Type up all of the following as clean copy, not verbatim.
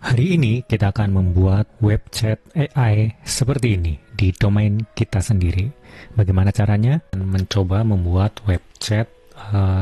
Hari ini kita akan membuat web chat AI seperti ini di domain kita sendiri. Bagaimana caranya? Mencoba membuat web chat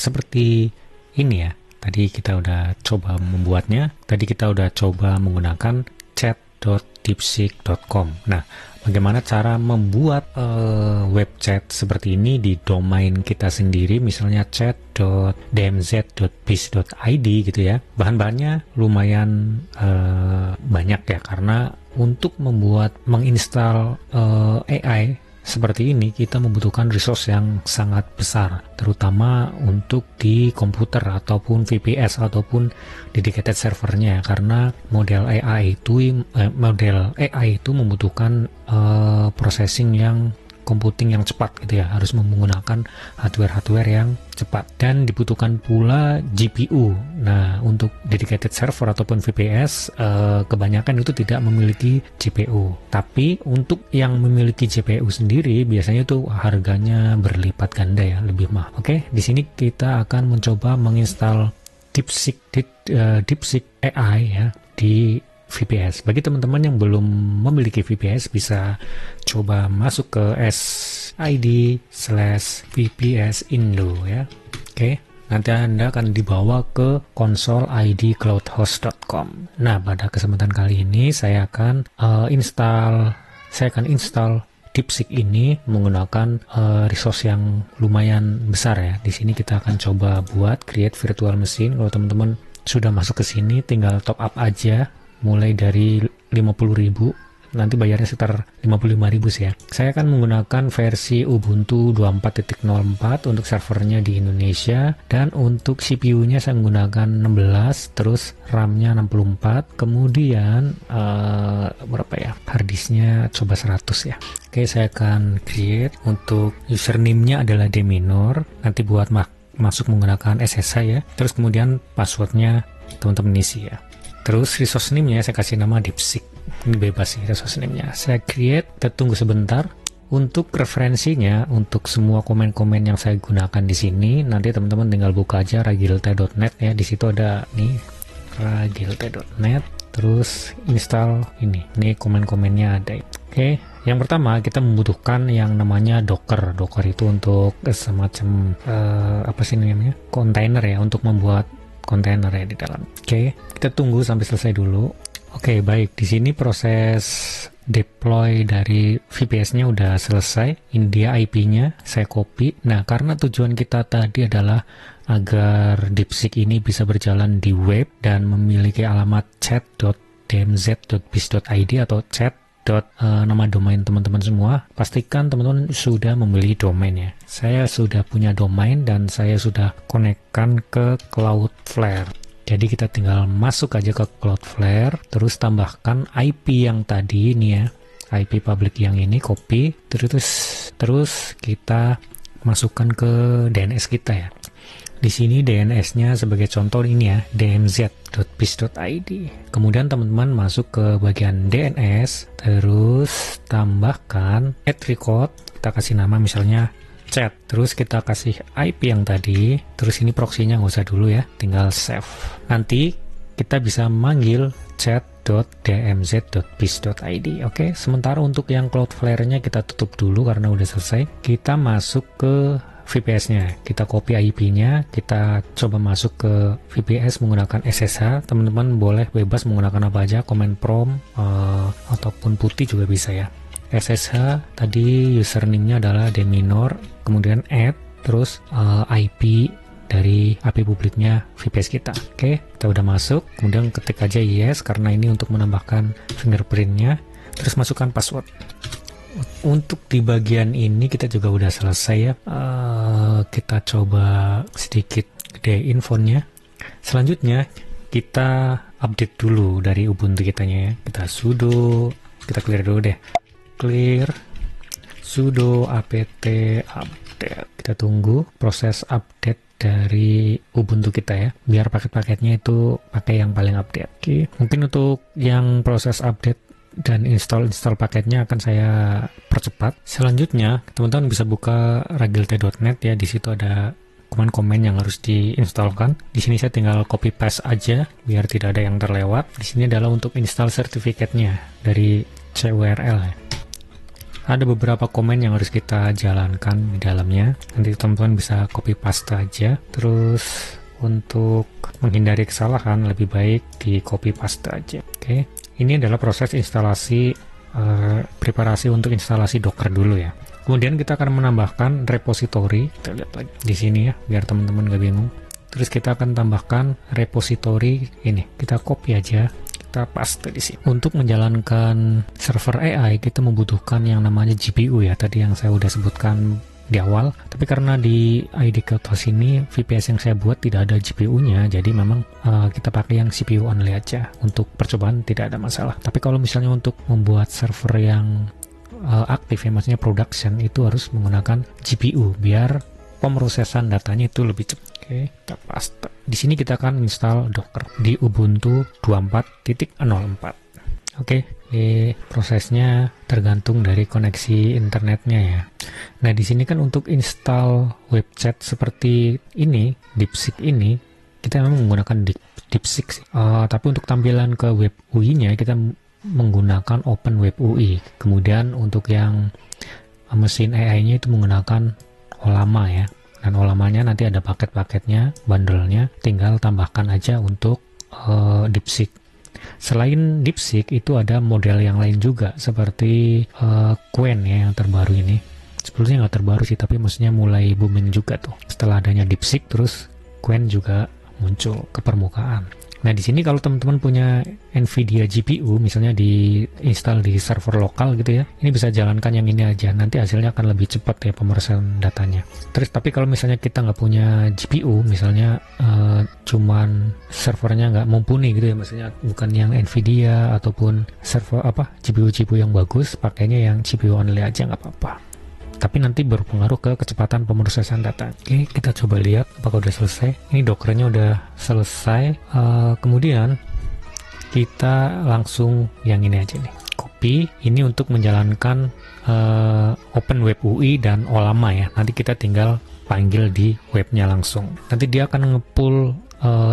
seperti ini ya. Tadi kita udah coba membuatnya. Tadi kita udah coba menggunakan chat.deepseek.com. Nah, bagaimana cara membuat web chat seperti ini di domain kita sendiri, misalnya chat.dmz.biz.id gitu ya. Bahan-bahannya lumayan banyak ya, karena untuk menginstal AI seperti ini kita membutuhkan resource yang sangat besar, terutama untuk di komputer ataupun VPS ataupun dedicated servernya, karena model AI itu membutuhkan processing yang computing yang cepat gitu ya, harus menggunakan hardware yang cepat, dan dibutuhkan pula GPU. Nah, untuk dedicated server ataupun VPS kebanyakan itu tidak memiliki GPU, tapi untuk yang memiliki GPU sendiri biasanya itu harganya berlipat ganda ya, lebih mahal. Oke, di sini kita akan mencoba menginstal DeepSeek AI ya di VPS. Bagi teman-teman yang belum memiliki VPS, bisa coba masuk ke sid/vpsindo ya. Oke, nanti Anda akan dibawa ke konsol idcloudhost.com. Nah, pada kesempatan kali ini saya akan install DeepSeek ini menggunakan resource yang lumayan besar ya. Di sini kita akan coba buat create virtual machine. Kalau teman-teman sudah masuk ke sini, tinggal top up aja mulai dari 50.000, nanti bayarnya sekitar 55.000 sih ya. Saya akan menggunakan versi Ubuntu 24.04 untuk servernya di Indonesia, dan untuk CPU-nya saya menggunakan 16, terus RAM-nya 64, kemudian berapa ya, harddisknya coba 100 ya. Oke, saya akan create. Untuk username-nya adalah Deminor, nanti buat masuk menggunakan SSH ya, terus kemudian passwordnya teman-teman isi ya. Terus resource name-nya saya kasih nama DeepSeek. Ini bebas sih resource name-nya. Saya create, kita tunggu sebentar. Untuk referensinya, untuk semua komen-komen yang saya gunakan di sini, nanti teman-teman tinggal buka aja ragilte.net ya. Di situ ada nih ragilte.net. Terus install ini. Ini komen-komennya ada. Oke, yang pertama kita membutuhkan yang namanya Docker. Docker itu untuk semacam apa sih namanya? Container ya, untuk membuat kontainer ya di dalam. Oke, kita tunggu sampai selesai dulu. Oke, baik. Di sini proses deploy dari VPS-nya udah selesai. Ini dia IP-nya, saya copy. Nah, karena tujuan kita tadi adalah agar DeepSeek ini bisa berjalan di web dan memiliki alamat chat.dmz.biz.id atau chat nama domain teman-teman semua, pastikan teman-teman sudah membeli domainnya. Saya sudah punya domain dan saya sudah konekkan ke Cloudflare. Jadi kita tinggal masuk aja ke Cloudflare, terus tambahkan IP yang tadi ini ya, IP public yang ini, copy, terus kita masukkan ke DNS kita ya. Di sini DNS-nya sebagai contoh ini ya, dmz.biz.id. Kemudian teman-teman masuk ke bagian DNS, terus tambahkan add record, kita kasih nama misalnya chat, terus kita kasih IP yang tadi, terus ini proxy-nya nggak usah dulu ya, tinggal save. Nanti kita bisa manggil chat.dmz.biz.id. Oke, sementara untuk yang Cloudflare-nya kita tutup dulu karena udah selesai. Kita masuk ke VPS-nya, kita copy IP-nya, kita coba masuk ke VPS menggunakan SSH. Teman-teman boleh bebas menggunakan apa aja, command prompt ataupun putih juga bisa ya. SSH tadi username-nya adalah Deminor, kemudian add, terus IP dari IP publiknya VPS kita. Oke, kita udah masuk, kemudian ketik aja yes karena ini untuk menambahkan fingerprint-nya, terus masukkan password. Untuk di bagian ini kita juga udah selesai ya. Kita coba sedikit gedein fontnya. Selanjutnya kita update dulu dari Ubuntu kitanya ya. Kita clear dulu deh. Clear sudo apt update. Kita tunggu proses update dari Ubuntu kita ya, biar paket-paketnya itu pakai yang paling update. Oke, mungkin untuk yang proses update dan install paketnya akan saya percepat. Selanjutnya teman-teman bisa buka ragilte.net ya, di situ ada komen-komen yang harus diinstalkan. Di sini saya tinggal copy paste aja biar tidak ada yang terlewat. Di sini adalah untuk install sertifikatnya dari CURL ya. Ada beberapa komen yang harus kita jalankan di dalamnya. Nanti teman-teman bisa copy paste aja. Terus untuk menghindari kesalahan lebih baik di copy paste aja. Oke. Ini adalah proses instalasi preparasi untuk instalasi Docker dulu ya. Kemudian kita akan menambahkan repository. Kita lihat lagi di sini ya biar teman-teman gak bingung. Terus kita akan tambahkan repository ini. Kita copy aja. Kita paste di sini. Untuk menjalankan server AI kita membutuhkan yang namanya GPU ya, tadi yang saya udah sebutkan di awal. Tapi karena di ID CloudHost ini VPS yang saya buat tidak ada GPU-nya, jadi memang kita pakai yang CPU only aja. Untuk percobaan tidak ada masalah. Tapi kalau misalnya untuk membuat server yang aktif ya, maksudnya production, itu harus menggunakan GPU biar pemrosesan datanya itu lebih cepat. Oke, kita paste. Di sini kita akan install Docker di Ubuntu 24.04. Oke, prosesnya tergantung dari koneksi internetnya ya. Nah, di sini kan untuk install web chat seperti ini, DeepSeek ini, kita memang menggunakan DeepSeek sih. Tapi untuk tampilan ke web UI-nya kita menggunakan Open Web UI. Kemudian untuk yang mesin AI-nya itu menggunakan Ollama ya. Dan Ollamanya nanti ada paket-paketnya, bundle-nya, tinggal tambahkan aja untuk DeepSeek. Selain DeepSeek itu ada model yang lain juga seperti Qwen ya yang terbaru ini. Sebelumnya nggak terbaru sih, tapi maksudnya mulai booming juga tuh. Setelah adanya DeepSeek terus Qwen juga muncul ke permukaan. Nah, di sini kalau teman-teman punya NVIDIA GPU, misalnya diinstal di server lokal gitu ya, ini bisa jalankan yang ini aja. Nanti hasilnya akan lebih cepat ya pemrosesan datanya. Terus, tapi kalau misalnya kita nggak punya GPU, misalnya cuman servernya nggak mumpuni gitu ya, maksudnya bukan yang NVIDIA ataupun server GPU yang bagus, pakainya yang GPU only aja nggak apa-apa. Tapi nanti berpengaruh ke kecepatan pemrosesan data. Oke, kita coba lihat apakah udah selesai. Ini Dockernya udah selesai. Kemudian kita langsung yang ini aja nih. Copy. Ini untuk menjalankan Open Web UI dan Ollama ya. Nanti kita tinggal panggil di webnya langsung. Nanti dia akan nge-pull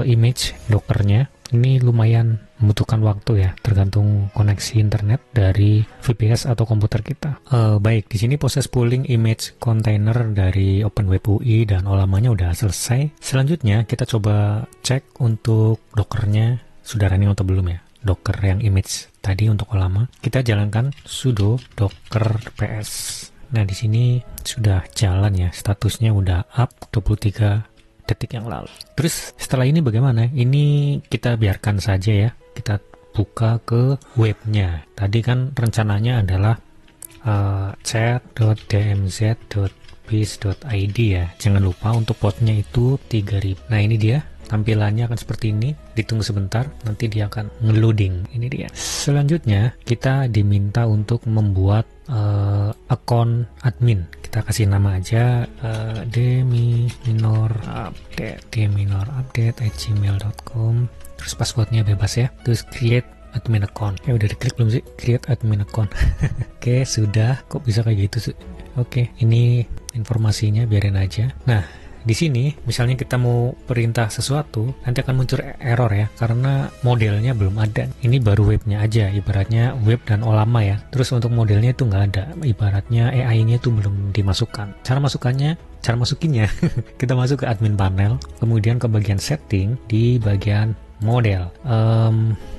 image Dockernya. Ini lumayan membutuhkan waktu ya, tergantung koneksi internet dari VPS atau komputer kita. Baik, di sini proses pooling image container dari Open Web UI dan Ollamanya udah selesai. Selanjutnya kita coba cek untuk Dockernya sudah running atau belum ya. Docker yang image tadi untuk Ollama. Kita jalankan sudo docker ps. Nah, di sini sudah jalan ya, statusnya udah up 23 detik yang lalu. Terus setelah ini bagaimana? Ini kita biarkan saja ya. Kita buka ke webnya. Tadi kan rencananya adalah chat.dmz.biz.id ya. Jangan lupa untuk portnya itu 3000. Nah, ini dia. Tampilannya akan seperti ini. Ditunggu sebentar, nanti dia akan nge-loading. Ini dia. Selanjutnya, kita diminta untuk membuat akun admin. Kita kasih nama aja dminorupdate@gmail.com. Terus passwordnya bebas ya. Terus create admin account. Udah diklik belum sih? Create admin account. Oke, sudah. Kok bisa kayak gitu sih? Oke, ini informasinya biarin aja. Nah, di sini misalnya kita mau perintah sesuatu, nanti akan muncul error ya, karena modelnya belum ada. Ini baru webnya aja, ibaratnya web dan Ollama ya. Terus untuk modelnya itu nggak ada, ibaratnya AI-nya itu belum dimasukkan. Cara masukinnya, kita masuk ke admin panel, kemudian ke bagian setting, di bagian model.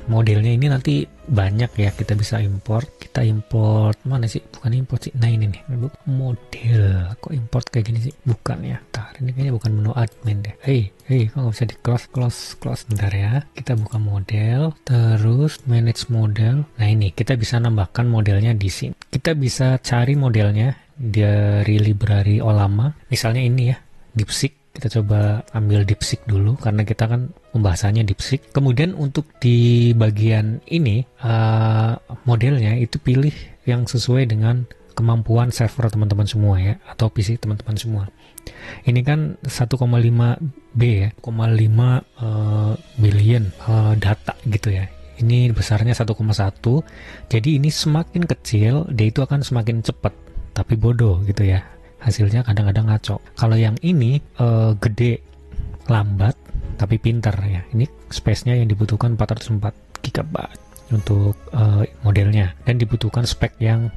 Modelnya ini nanti banyak ya, kita bisa import. Kita import mana sih? Bukan import sih. Nah, ini nih model. Kok import kayak gini sih? Bukan ya. Ini kayaknya bukan menu admin deh. Kok nggak bisa di close bentar ya. Kita buka model, terus manage model. Nah, ini kita bisa nambahkan modelnya di sini. Kita bisa cari modelnya dari library Ollama. Misalnya ini ya, DeepSeek. Kita coba ambil DeepSeek dulu karena kita kan pembahasannya DeepSeek. Kemudian untuk di bagian ini modelnya itu pilih yang sesuai dengan kemampuan server teman-teman semua ya, atau PC teman-teman semua. Ini kan 1,5 B ya, 0,5 billion data gitu ya. Ini besarnya 1,1. Jadi ini semakin kecil dia itu akan semakin cepat, tapi bodoh gitu ya. hasilnya kadang-kadang ngaco. Kalau yang ini gede, lambat, tapi pinter ya. Ini space-nya yang dibutuhkan 404 GB untuk modelnya, dan dibutuhkan spek yang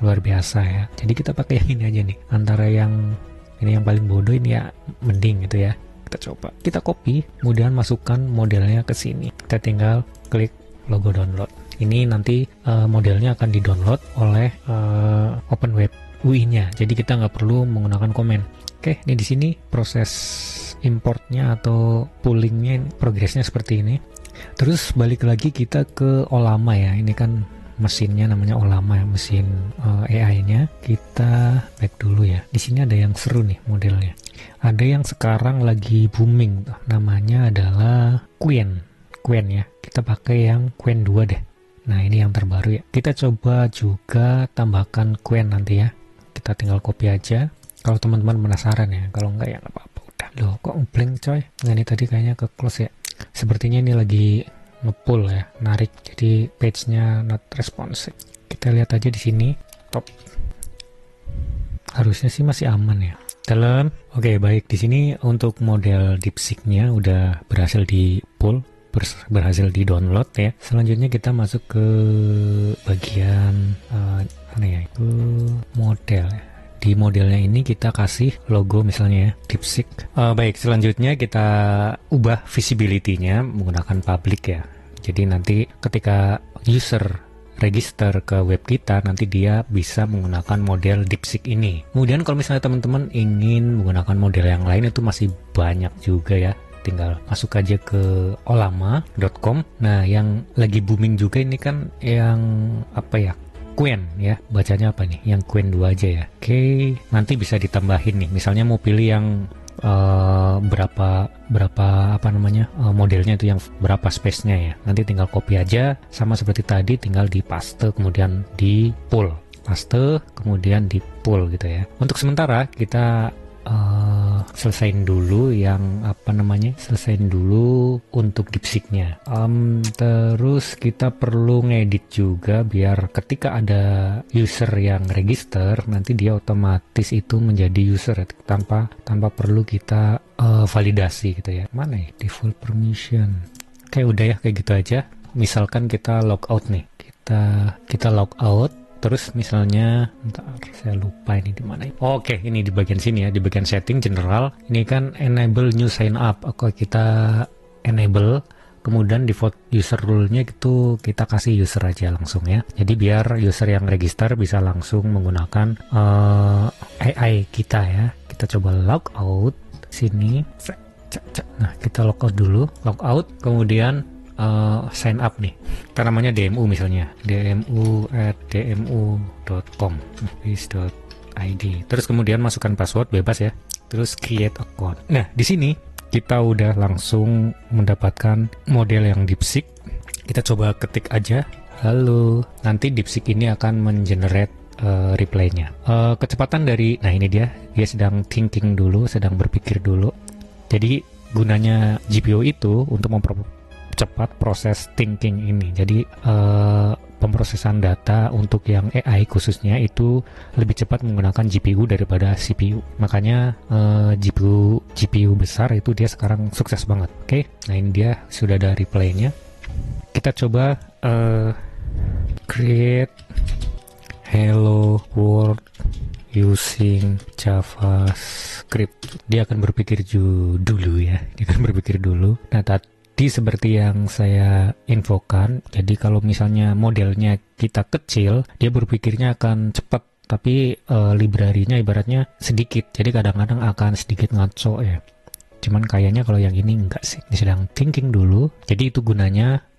luar biasa ya. Jadi kita pakai yang ini aja nih. Antara yang ini yang paling bodoh, ini ya mending gitu ya. Kita coba, kita copy, kemudian masukkan modelnya ke sini. Kita tinggal klik logo download. Ini nanti modelnya akan di-download oleh OpenWeb UI-nya. Jadi kita nggak perlu menggunakan komen. Oke, ini di sini proses importnya atau pullingnya, progresnya seperti ini. Terus balik lagi kita ke Ollama ya. Ini kan mesinnya namanya Ollama ya, mesin AI-nya. Kita back dulu ya. Di sini ada yang seru nih modelnya. Ada yang sekarang lagi booming, namanya adalah Qwen ya. Kita pakai yang Qwen 2 deh. Nah, ini yang terbaru ya. Kita coba juga tambahkan Qwen nanti ya. Kita tinggal copy aja. Kalau teman-teman penasaran ya, kalau enggak ya nggak apa-apa. Udah. Loh, kok blank coy? Nah, ini tadi kayaknya ke close ya. Sepertinya ini lagi nge-pull ya, narik. Jadi page-nya not responsive. Kita lihat aja di sini. Top. Harusnya sih masih aman ya. Dalam. Oke, baik. Di sini untuk model DeepSeek-nya udah berhasil di-pull, berhasil di-download ya. Selanjutnya kita masuk ke bagian mana ya? Itu model ya. Di modelnya ini kita kasih logo misalnya ya, DeepSeek. Baik, selanjutnya kita ubah visibility-nya menggunakan public ya. Jadi nanti ketika user register ke web kita, nanti dia bisa menggunakan model DeepSeek ini. Kemudian kalau misalnya teman-teman ingin menggunakan model yang lain, itu masih banyak juga ya. Tinggal masuk aja ke ollama.com. Nah, yang lagi booming juga ini kan yang apa ya? Qwen ya, bacanya apa nih? Yang Qwen 2 aja ya. Oke, nanti bisa ditambahin nih. Misalnya mau pilih yang berapa apa namanya modelnya itu, yang berapa space-nya ya. Nanti tinggal copy aja, sama seperti tadi, tinggal di paste kemudian di pull. Paste kemudian di pull gitu ya. Untuk sementara kita selesain dulu yang apa namanya, selesain dulu untuk DeepSeek-nya. Terus kita perlu ngedit juga biar ketika ada user yang register, nanti dia otomatis itu menjadi user tanpa perlu kita validasi gitu ya. Mana ya default permission? Oke, udah ya, kayak gitu aja. Misalkan kita logout nih, kita logout. Terus misalnya, bentar, saya lupa ini di mana. Oke, ini di bagian sini ya, di bagian setting general. Ini kan enable new sign up. Oke, kita enable. Kemudian default user rule-nya itu kita kasih user aja langsung ya. Jadi biar user yang register bisa langsung menggunakan AI kita ya. Kita coba logout sini. Nah, kita logout dulu. Logout, kemudian sign up nih. Kita namanya DMU misalnya, dmu@dmu.com .id. Terus kemudian masukkan password bebas ya. Terus create account. Nah, di sini kita udah langsung mendapatkan model yang DeepSeek. Kita coba ketik aja. Lalu nanti DeepSeek ini akan mengenerate reply-nya. Kecepatan dari, nah ini dia sedang thinking dulu, sedang berpikir dulu. Jadi gunanya GPU itu untuk cepat proses thinking ini. Jadi pemrosesan data untuk yang AI khususnya itu lebih cepat menggunakan GPU daripada CPU. Makanya GPU besar itu dia sekarang sukses banget. Oke, nah ini dia sudah ada reply-nya. Kita coba create hello world using JavaScript. Dia akan berpikir dulu ya. Dia akan berpikir dulu. Nah, seperti yang saya infokan, jadi kalau misalnya modelnya kita kecil, dia berpikirnya akan cepat, tapi library-nya ibaratnya sedikit, jadi kadang-kadang akan sedikit ngaco ya. Cuman kayaknya kalau yang ini enggak sih, ini sedang thinking dulu, jadi itu gunanya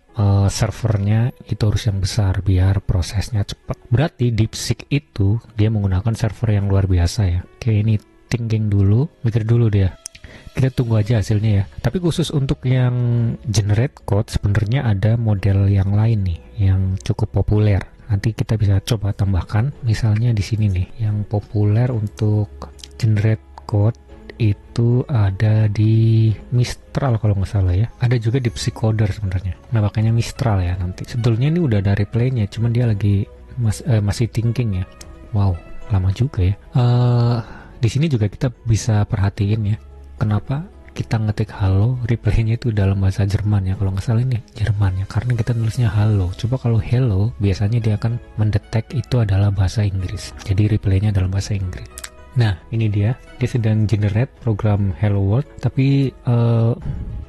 servernya itu harus yang besar biar prosesnya cepat. Berarti DeepSeek itu dia menggunakan server yang luar biasa ya. Oke, ini thinking dulu, mikir dulu dia. Kita tunggu aja hasilnya ya. Tapi khusus untuk yang generate code, sebenarnya ada model yang lain nih yang cukup populer. Nanti kita bisa coba tambahkan. Misalnya di sini nih, yang populer untuk generate code itu ada di Mistral kalau nggak salah ya. Ada juga di Psycoder sebenarnya. Nah, makanya Mistral ya nanti. Sebetulnya ini udah ada reply-nya, cuman dia lagi masih thinking ya. Wow, lama juga ya. di sini juga kita bisa perhatiin ya, kenapa kita ngetik halo, reply-nya itu dalam bahasa Jerman ya, kalau nggak salah ini Jerman ya, karena kita nulisnya halo. Coba kalau hello, biasanya dia akan mendetek itu adalah bahasa Inggris, jadi reply-nya dalam bahasa Inggris. Nah, ini dia sedang generate program Hello World, tapi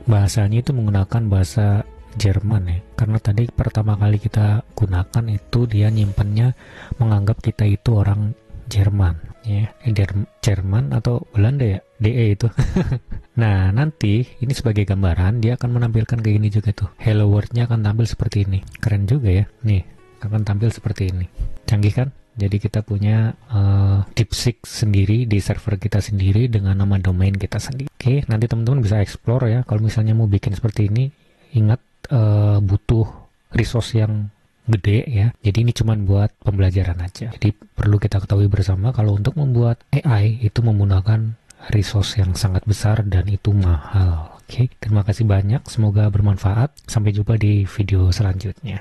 bahasanya itu menggunakan bahasa Jerman ya, karena tadi pertama kali kita gunakan itu dia nyimpennya menganggap kita itu orang Jerman ya, Jerman atau Belanda ya, DE itu. Nah, nanti ini sebagai gambaran dia akan menampilkan kayak gini juga tuh. Hello World-nya akan tampil seperti ini. Keren juga ya. Nih, akan tampil seperti ini. Canggih kan? Jadi kita punya DeepSeek sendiri di server kita sendiri dengan nama domain kita sendiri. Oke, nanti teman-teman bisa explore ya. Kalau misalnya mau bikin seperti ini, ingat butuh resource yang gede ya. Jadi ini cuma buat pembelajaran aja. Jadi perlu kita ketahui bersama kalau untuk membuat AI itu menggunakan resource yang sangat besar dan itu mahal. Oke, terima kasih banyak. Semoga bermanfaat. Sampai jumpa di video selanjutnya.